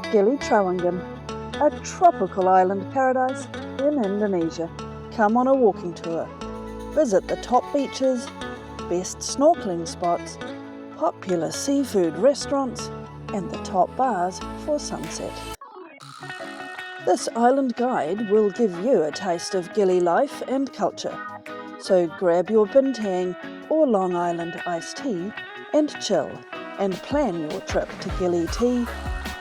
Gili Trawangan, a tropical island paradise in Indonesia. Come on a walking tour. Visit the top beaches, best snorkelling spots, popular seafood restaurants, and the top bars for sunset. This island guide will give you a taste of Gili life and culture. So grab your bintang or Long Island iced tea and chill, and plan your trip to Gili Tea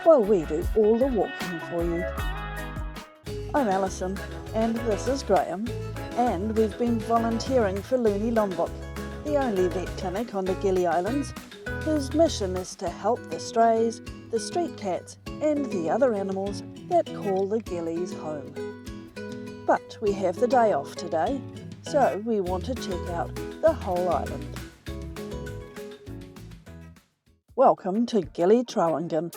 while we do all the walking for you. I'm Alison, and this is Graham, and we've been volunteering for Luni Lombok, the only vet clinic on the Gili Islands, whose mission is to help the strays, the street cats, and the other animals that call the Gilis home. But we have the day off today, so we want to check out the whole island. Welcome to Gili Trawangan,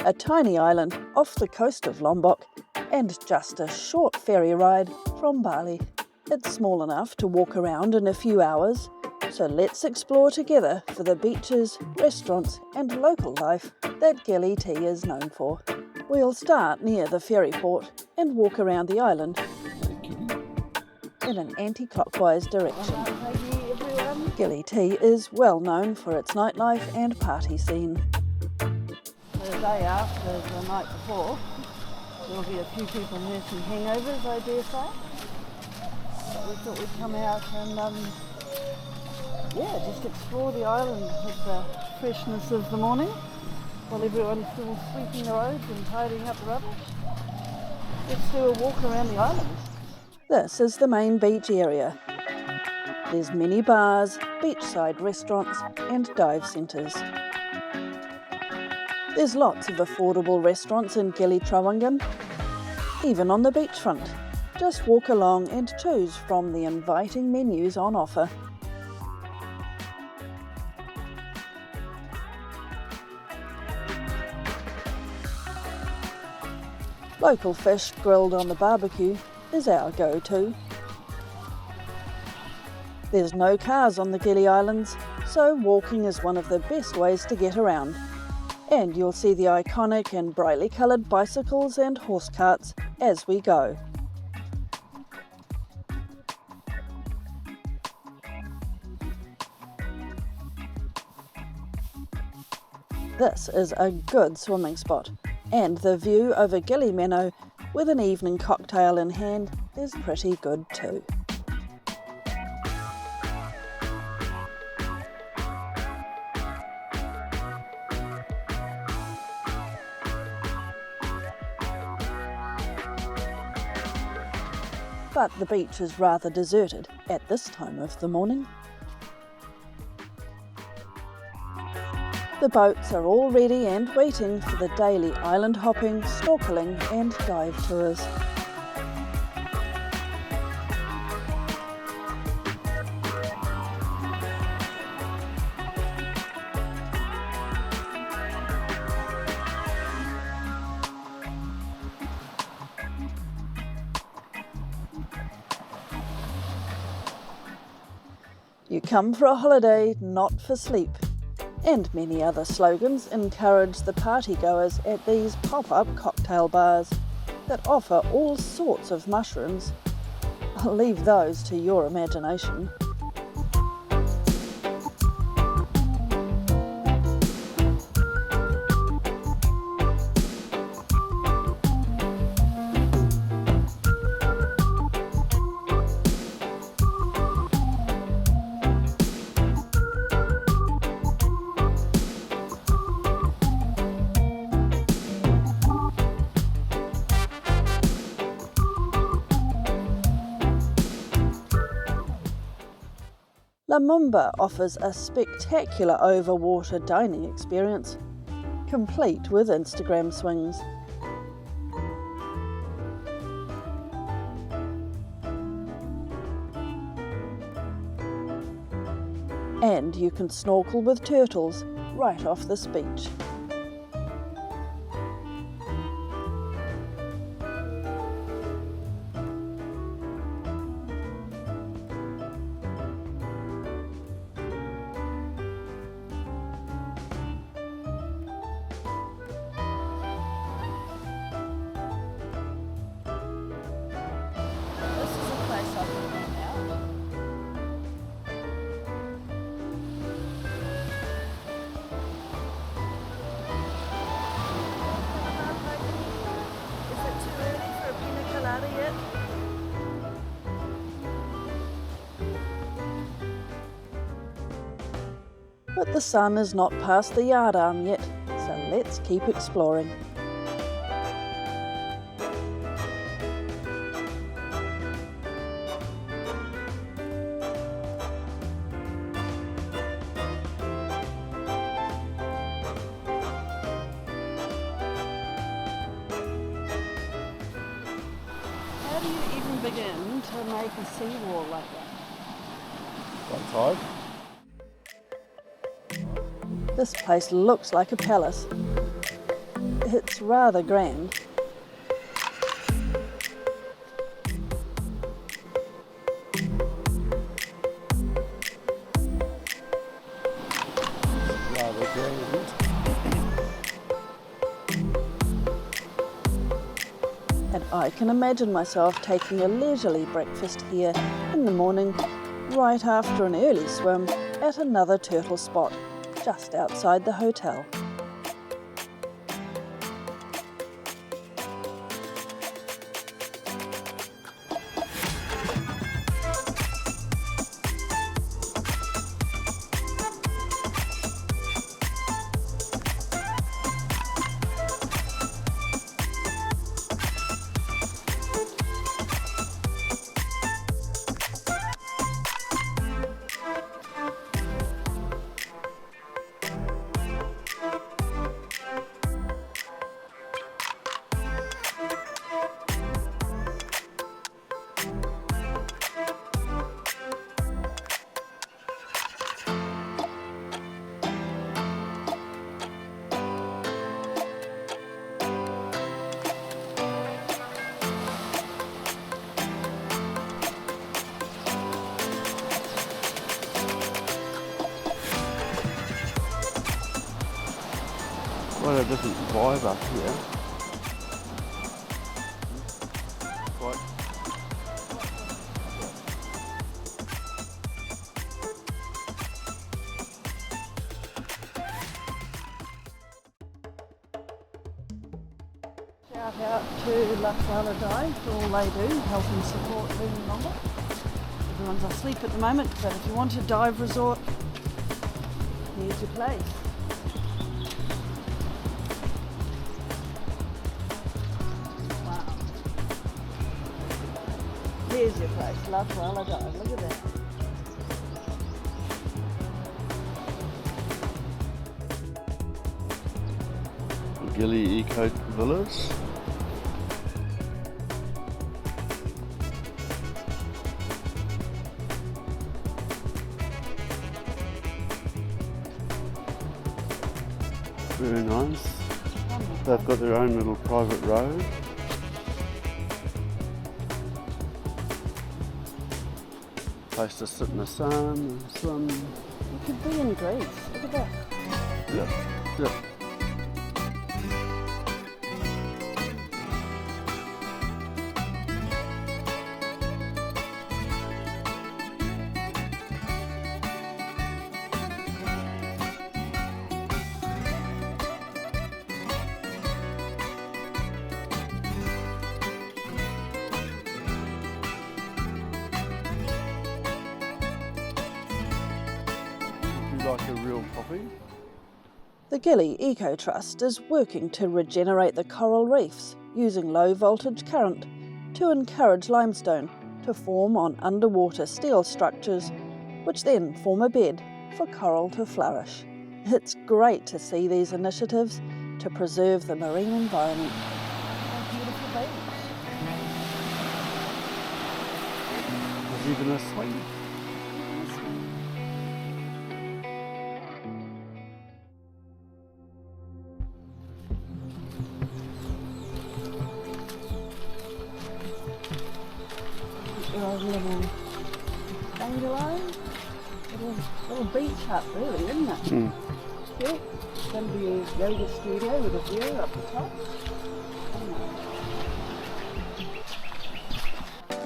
a tiny island off the coast of Lombok and just a short ferry ride from Bali. It's small enough to walk around in a few hours, so let's explore together for the beaches, restaurants and local life that Gili Tea is known for. We'll start near the ferry port and walk around the island in an anti-clockwise direction. Gili Tea is well known for its nightlife and party scene. The day after the night before, there'll be a few people nursing hangovers, I dare say. So we thought we'd come out and just explore the island with the freshness of the morning while everyone's still sweeping the roads and tidying up the rubbish. Let's do a walk around the island. This is the main beach area. There's many bars, beachside restaurants and dive centres. There's lots of affordable restaurants in Gili Trawangan, even on the beachfront. Just walk along and choose from the inviting menus on offer. Local fish grilled on the barbecue is our go-to. There's no cars on the Gili Islands, so walking is one of the best ways to get around. And you'll see the iconic and brightly coloured bicycles and horse carts as we go. This is a good swimming spot, and the view over Gili Meno with an evening cocktail in hand is pretty good too. But the beach is rather deserted at this time of the morning. The boats are all ready and waiting for the daily island hopping, snorkelling and dive tours. You come for a holiday, not for sleep. And many other slogans encourage the partygoers at these pop-up cocktail bars that offer all sorts of mushrooms. I'll leave those to your imagination. La Moomba offers a spectacular overwater dining experience, complete with Instagram swings. And you can snorkel with turtles right off this beach. yet. But the sun is not past the yard arm yet, so let's keep exploring. How do you even begin to make a seawall like that? One side. This place looks like a palace. It's rather grand. Rather grand. And I can imagine myself taking a leisurely breakfast here in the morning, right after an early swim at another turtle spot just outside the hotel. Quite a different vibe up here. Quite. Shout out to Lutwala Dive for all they do, helping support Learning Ombak. Everyone's asleep at the moment, but if you want a dive resort, here's your place. Wow. Here's your place, Lutwala Dive. Look at that. Gili Eco Villas. Very nice. They've got their own little private road. Place to sit in the sun and swim. You could be in Greece. Look at that. Yep. Yep. Like a real coffee. The Gili Eco Trust is working to regenerate the coral reefs using low voltage current to encourage limestone to form on underwater steel structures, which then form a bed for coral to flourish. It's great to see these initiatives to preserve the marine environment. A beautiful beach. There's even a swing. Little bungalow, little beach hut really, isn't it? Mm. Yeah, it's going to be a yoga studio with a view up the top.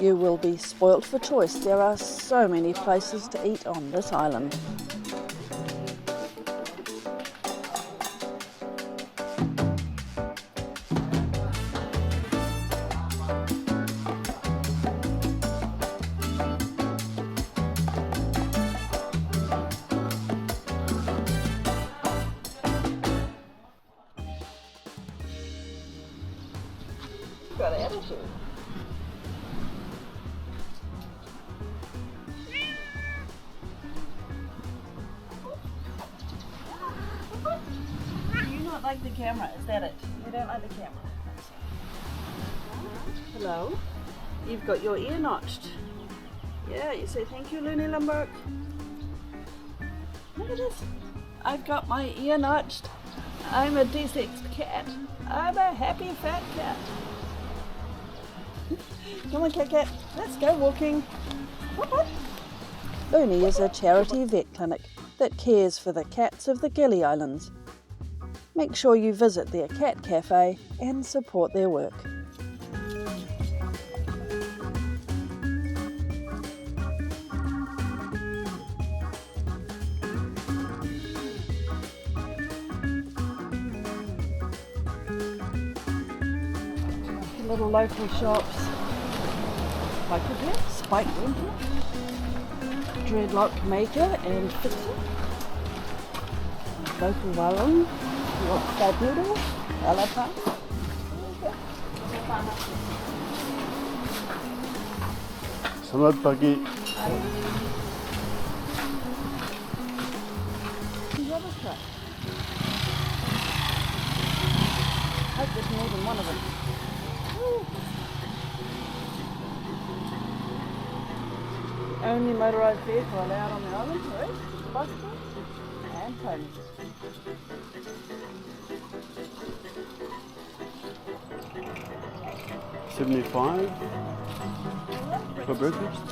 You will be spoilt for choice. There are so many places to eat on this island. You've got attitude. Do you not like the camera? Is that it? You don't like the camera? Hello? You've got your ear notched. Yeah, you say thank you, Looney Lumberg. Look at this. I've got my ear notched. I'm a desexed cat. I'm a happy fat cat. Come on, cat. Let's go walking. Looney is a charity vet clinic that cares for the cats of the Gili Islands. Make sure you visit their cat cafe and support their work. Little local shops, Biker Spike Rental, Dreadlock Maker and Fixer, local Warung, Fab Noodle, Alapang. Selamat pagi. Rubbish truck. I hope there's more than one of them. The only motorised vehicle allowed on the island, right? Bicycle and ponies. $75 for breakfast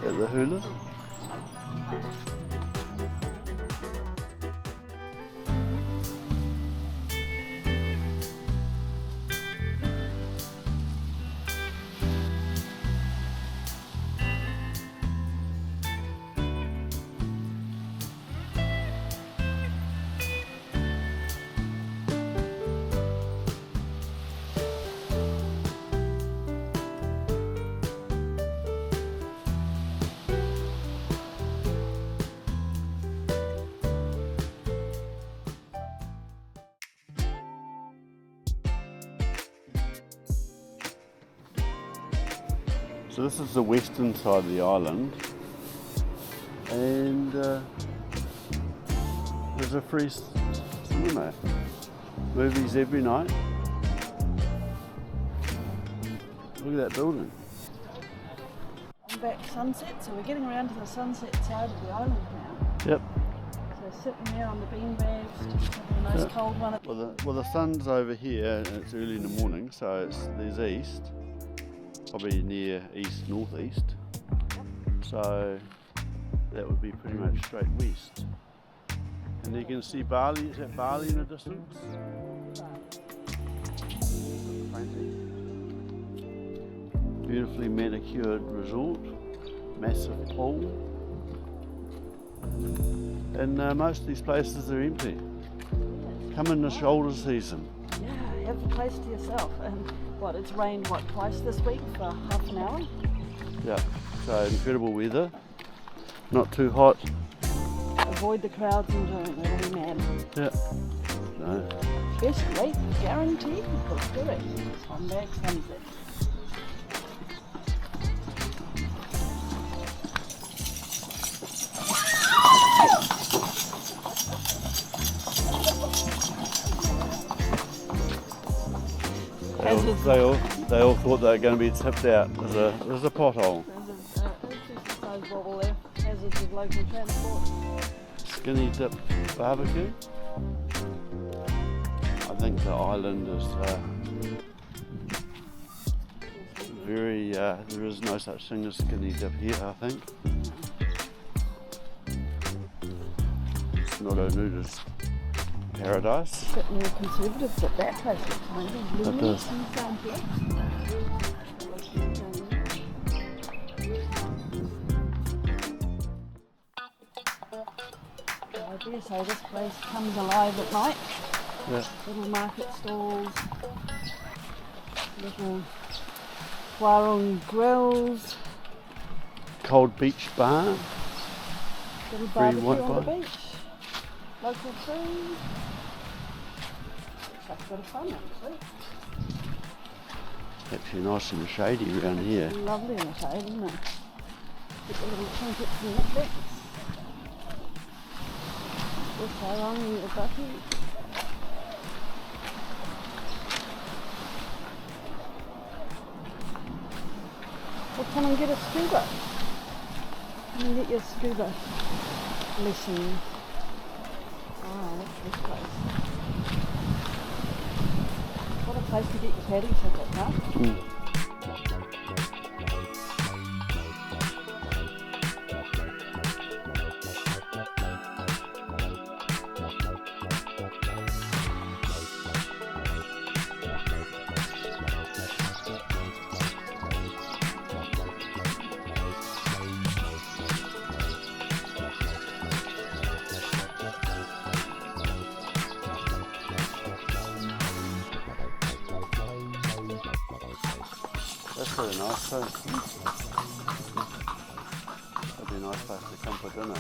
at the hula. So this is the western side of the island, and there's a free cinema, movies every night. Look at that building. Ombak sunset, so we're getting around to the sunset side of the island now. Yep. So sitting there on the beanbags, just having a nice cold one. Well, the sun's over here, and it's early in the morning, so there's east. Probably near east-northeast, so that would be pretty much straight west. And you can see Bali. Is that Bali in the distance? Beautifully manicured resort, massive pool, and most of these places are empty. Come in the shoulder season. Yeah, have the place to yourself. And it's rained twice this week for half an hour? Yeah, so incredible weather, not too hot. Avoid the crowds and doing it, it'll be mad. Yeah. No. Best rate guaranteed for Ferry. Ombak sunset. They all thought they were going to be tipped out. There's a pothole. There's a exercise wobble there. Hazards of local transport. Skinny dip barbecue. I think the island is very. There is no such thing as skinny dip here, I think. It's not a nudist paradise. A bit more conservative, but that place looks amazing. It does. I dare say this place comes alive at night. Yeah. Little market stalls, little warung grills. Cold beach bar. Little barbecue on the Wi-Fi. beach. Local food. bit of fun actually. Actually nice and shady around here. Lovely in the shade, isn't it? Get the little trinkets and knickknacks. Just so long in the bucky. Well, come and get a scuba. Come and get your scuba lessons. Oh, what's this place? What a place to get your paddy ticket, huh? Mm. That's really nice too. That'd be a nice place to come for dinner. I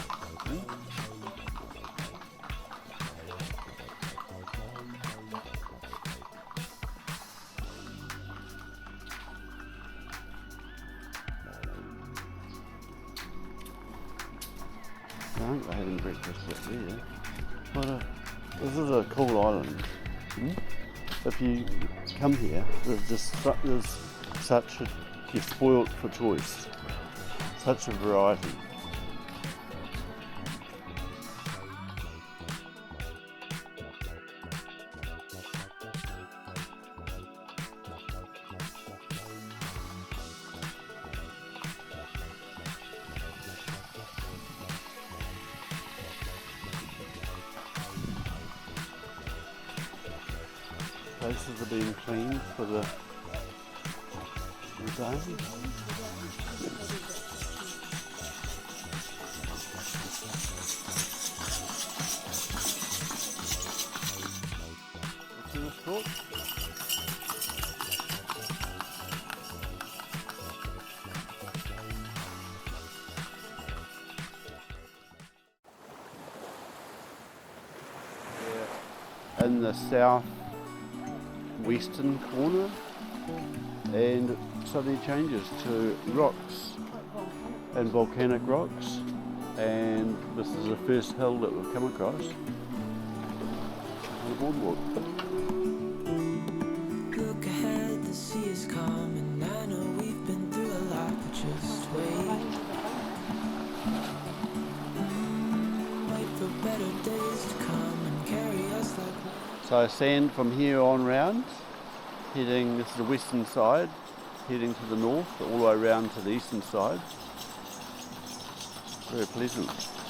think they're having breakfast up there. This is a cool island. If you come here, there's such you're spoilt for choice. Such a variety. Places are being cleaned for the day. What's in this court? In the south western corner, and suddenly changes to rocks and volcanic rocks, and this is the first hill that we've come across on the boardwalk. Look ahead, the sea is coming. I know we've been through a lot, but just wait. Wait for better days to come and carry us like. So sand from here on round, heading, this is the western side, heading to the north, all the way around to the eastern side. Very pleasant.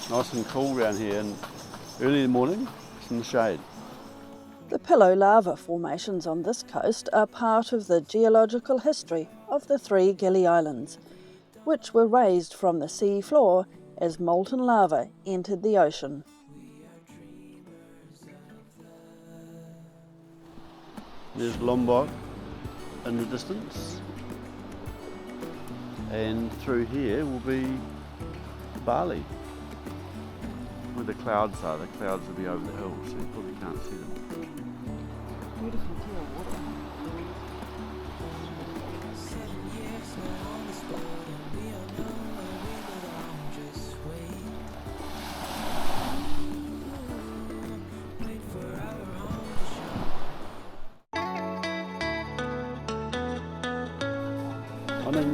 Nice and cool around here, and early in the morning, it's in the shade. The pillow lava formations on this coast are part of the geological history of the three Gili Islands, which were raised from the sea floor as molten lava entered the ocean. There's Lombok in the distance, and through here will be Bali, where the clouds are. The clouds will be over the hills, so you probably can't see them. Beautiful clear water. Morning.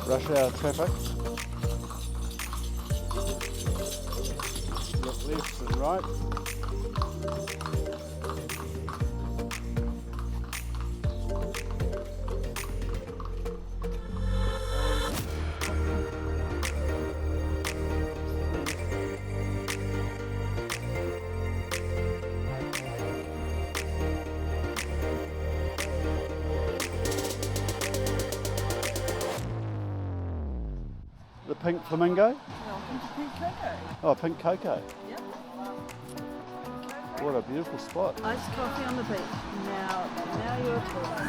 Rush hour traffic. Look left and right. The pink flamingo? Welcome to Pink Coco. Oh, pink cocoa. Yep. What a beautiful spot. Iced coffee on the beach. Now you're talking.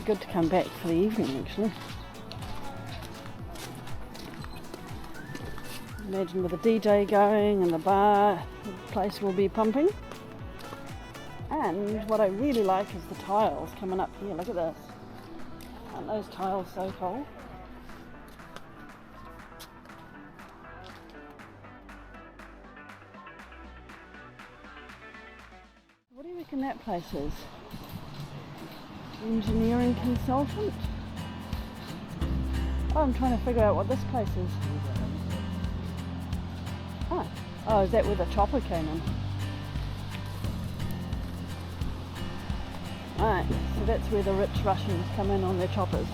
Good to come back for the evening, actually. Imagine with the DJ going and the bar, the place will be pumping. And what I really like is the tiles coming up here. Look at this. Aren't those tiles so cool? What do you reckon that place is? Engineering consultant? Oh, I'm trying to figure out what this place is. Oh, is that where the chopper came in? Right, so that's where the rich Russians come in on their choppers.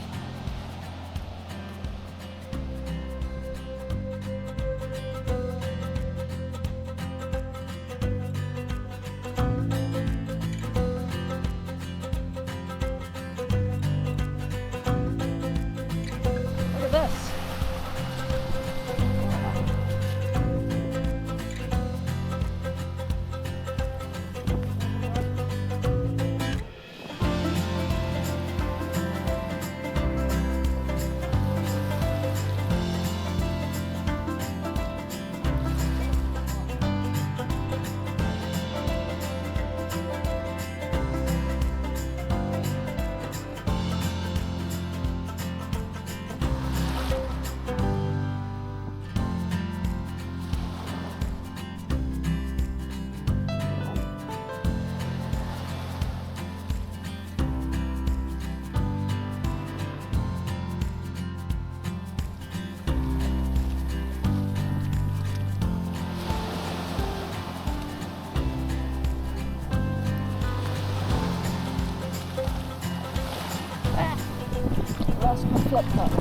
Flip flop.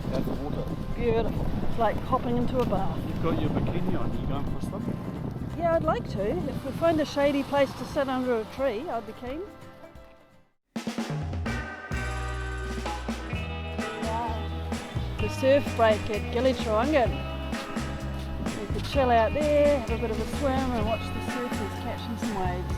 That's water. Beautiful. It's like hopping into a bath. You've got your bikini on. You going for a swim? Yeah, I'd like to. If we find a shady place to sit under a tree, I'd be keen. Wow. The surf break at Gili Trawangan. We could chill out there, have a bit of a swim and watch the surfers catching some waves.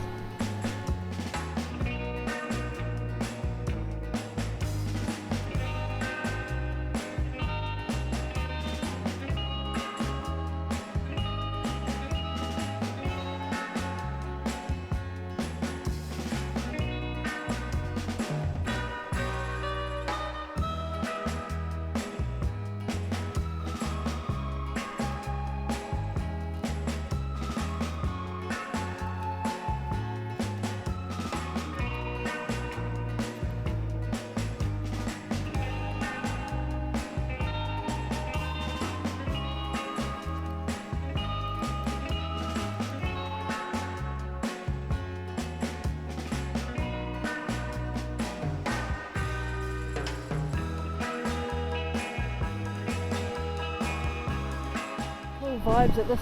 vibes at this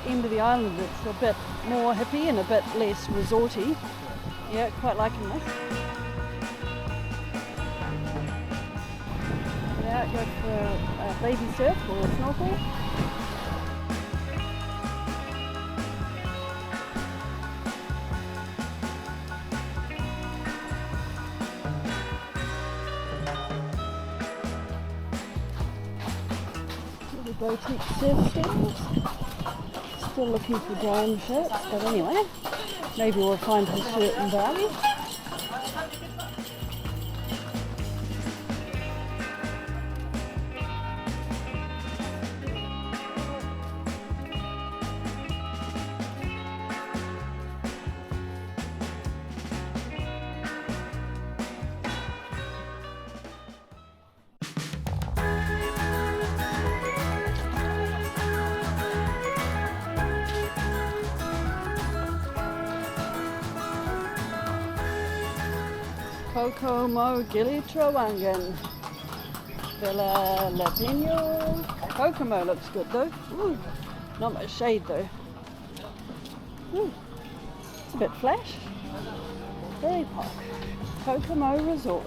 end of the island. It's a bit more hippie and a bit less resorty. Yeah, quite liking this. Yeah, go for a baby surf or a snorkel. Boutique surf stands. Still looking for brown shirts, but anyway, maybe we'll find his shirt in Bali. Coco Gili Trawangan Villa Latino. Kokomo looks good though. Ooh, not much shade though. Ooh, it's a bit flash. Very pop. Kokomo Resort.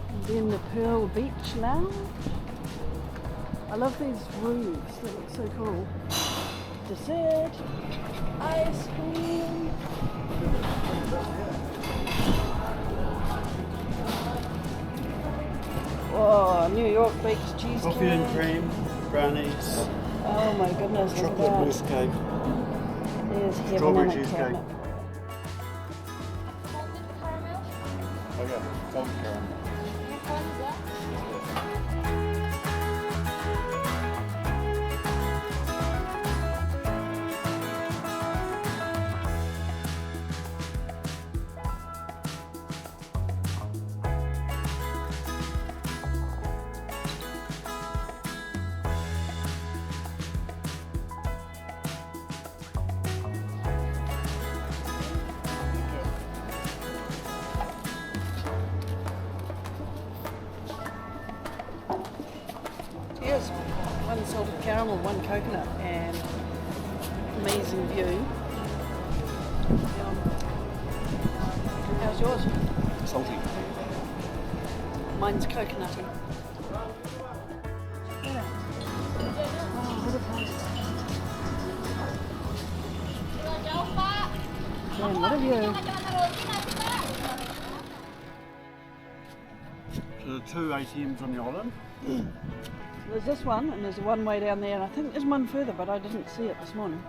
And then the Pearl Beach Lounge. I love these roofs, they look so cool. Dessert, ice cream. Oh, New York baked cheesecake. Coffee and cream, brownies. Oh my goodness, look Chocolate at mousse cake. that. There's heaven Strawberry in a cheesecake. cabinet. Okay, salted caramel. Here's one salted caramel, one coconut, and amazing view. How's yours? Salty. Mine's coconutty. Yeah. Oh, what a place. Man, what a view. So there are 2 ATMs on the island. There's this one, and there's one way down there, and I think there's one further, but I didn't see it this morning.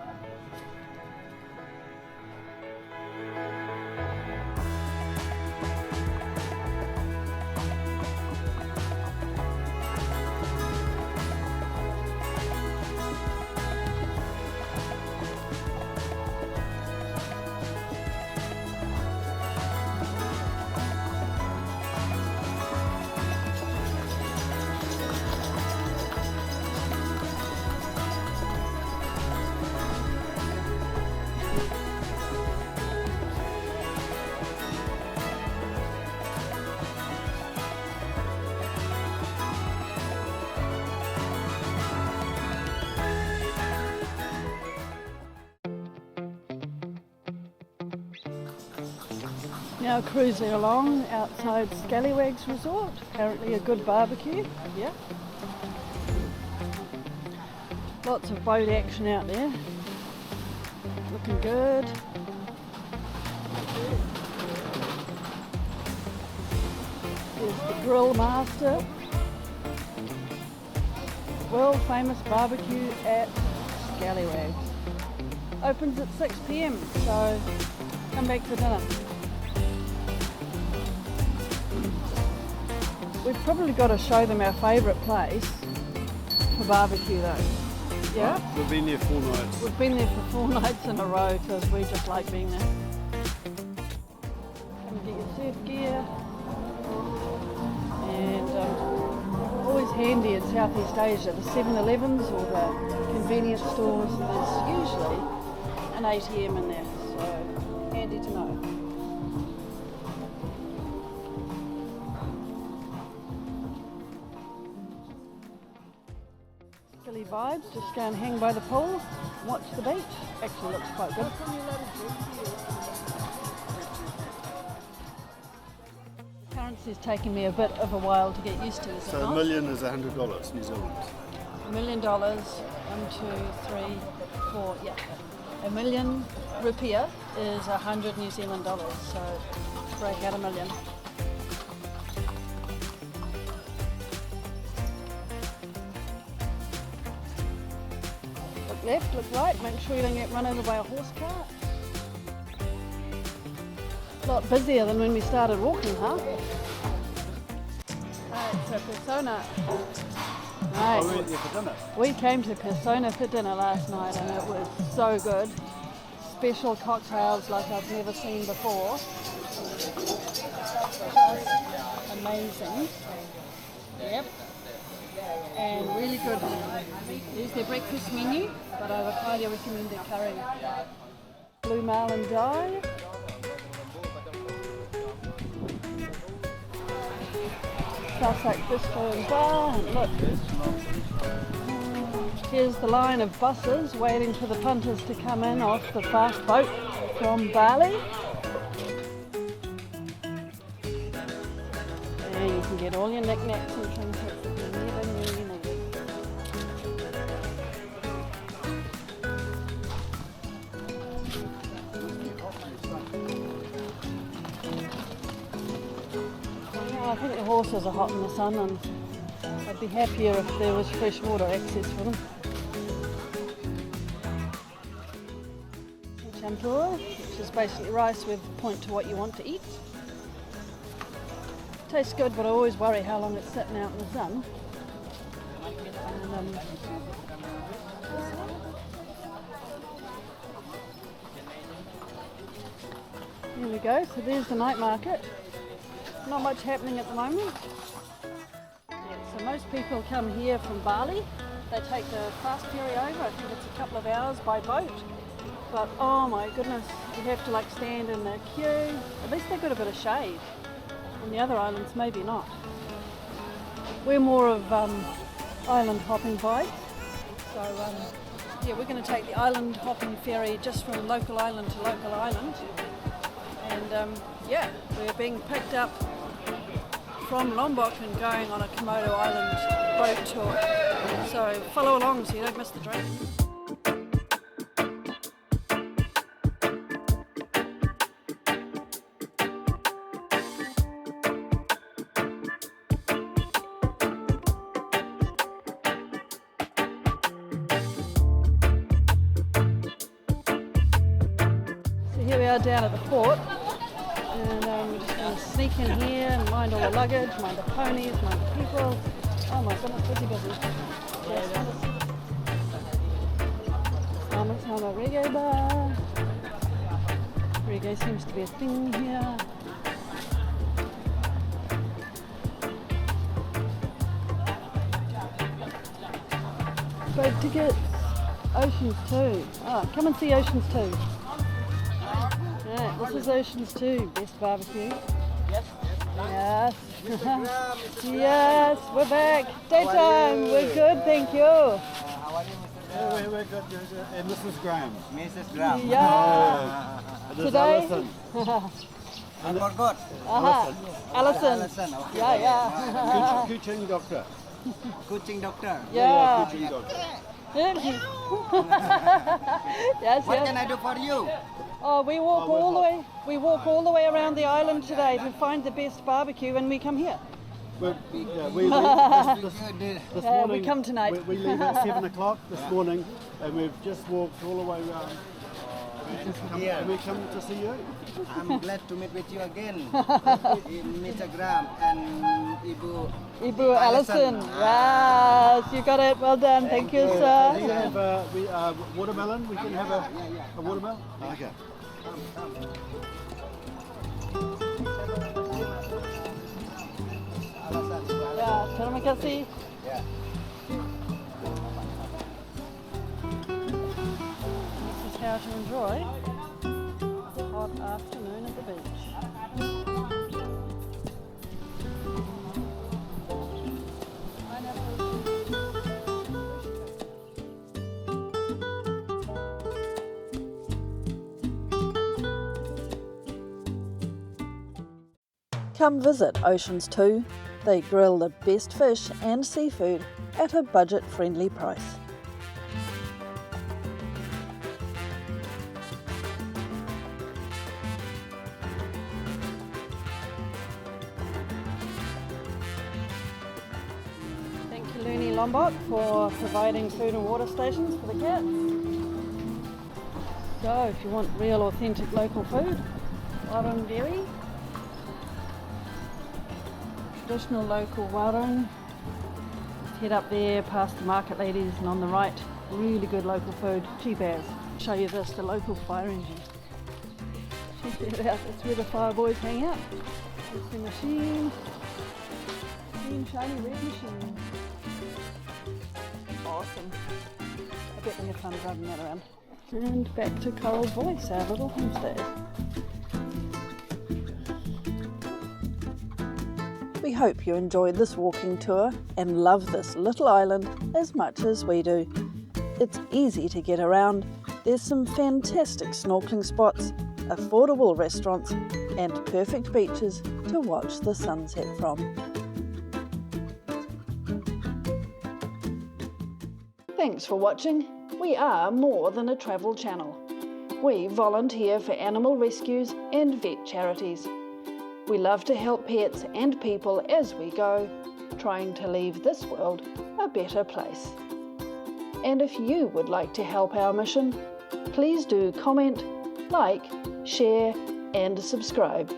Now cruising along outside Scallywags Resort, apparently a good barbecue, yeah. Lots of boat action out there, looking good. There's the Grill Master, world famous barbecue at Scallywags. Opens at 6 PM, so come back for dinner. We've probably got to show them our favourite place for barbecue though. Yeah? Right, we've been there 4 nights. We've been there for 4 nights in a row because we just like being there. Come and get your surf gear. And always handy in Southeast Asia, the 7-Elevens or the convenience stores, there's usually an ATM in there, so handy to know. Silly vibes, just go and hang by the pool, watch the beach. Actually looks quite good. The currency's taking me a bit of a while to get used to, is it So not? $1 million is $100 New Zealand. $1 million, 1, 2, 3, 4, yeah. 1 million rupiah is 100 New Zealand dollars, so break out 1 million. Look left, look right, make sure you don't get run over by a horse cart. A lot busier than when we started walking, huh? Right, so Persona. Right. Oh, we went there for dinner. We came to Persona for dinner last night and it was so good. Special cocktails like I've never seen before. Amazing. Yep. And really good. There's their breakfast menu, but I would highly recommend their curry. Blue marlin dye. Southside Bistro and Bar, and look, here's the line of buses waiting for the punters to come in off the fast boat from Bali. And you can get all your knickknacks and trinkets that you never knew you needed. I think the horses are hot in the sun and I'd be happier if there was fresh water access for them. Champur, which is basically rice with point to what you want to eat. Tastes good, but I always worry how long it's sitting out in the sun. And, here we go, so there's the night market. Not much happening at the moment. Yeah, so most people come here from Bali. They take the fast ferry over. I think it's a couple of hours by boat. But oh my goodness, you have to like stand in the queue. At least they've got a bit of shade. On the other islands, maybe not. We're more of island hopping vibes. So yeah, we're going to take the island hopping ferry just from local island to local island. And yeah, we're being picked up from Lombok and going on a Komodo Island boat tour. So follow along so you don't miss the train. So here we are down at the port. And we're just going to sneak in here and mind all the luggage, mind the ponies, mind the people. Oh my goodness, busy. Sama reggae bar. Reggae seems to be a thing here. Boat tickets. Oceans 2. Ah, come and see Oceans 2. Right, this is Oceans 2, best barbecue. Yes. Yes, we're back. Daytime, we're good, thank you. How are you, Mr. We're good. Mrs. Graham. Mrs. Graham. Yeah. Today? I forgot. Alison. Alison, okay. Yeah. Kuching doctor. Coaching doctor. Yeah. Kuching doctor. Yes, What yes. can I do for you? Oh, we walk all the way. We walk all the way around the island today to find the best barbecue, and we come here. We leave this morning. We come tonight. We leave at 7 o'clock this morning, and we've just walked all the way around. And we come to see you. I'm glad to meet with you again, Mr. Graham and Ibu Alison. Yes, you got it. Well done. Thank you, Do you sir. have watermelon? We can have a watermelon? Okay. Yeah, terima kasih. Yeah. This is how to enjoy a hot afternoon at the beach. Come visit Oceans 2. They grill the best fish and seafood at a budget-friendly price. Thank you, Looney Lombok, for providing food and water stations for the cats. So, if you want real, authentic local food, warung dairy, traditional local warung. Head up there past the market ladies, and on the right, really good local food, cheap as. Show you this, the local fire engine. Check it out, that's where the fire boys hang out. It's the machine. Shiny red machine. Awesome. I bet we have fun driving that around. And back to Coral's Voice, our little homestead. We hope you enjoyed this walking tour and love this little island as much as we do. It's easy to get around, there's some fantastic snorkelling spots, affordable restaurants and perfect beaches to watch the sunset from. Thanks for watching. We are more than a travel channel. We volunteer for animal rescues and vet charities. We love to help pets and people as we go, trying to leave this world a better place. And if you would like to help our mission, please do comment, like, share and subscribe.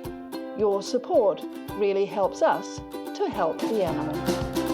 Your support really helps us to help the animals.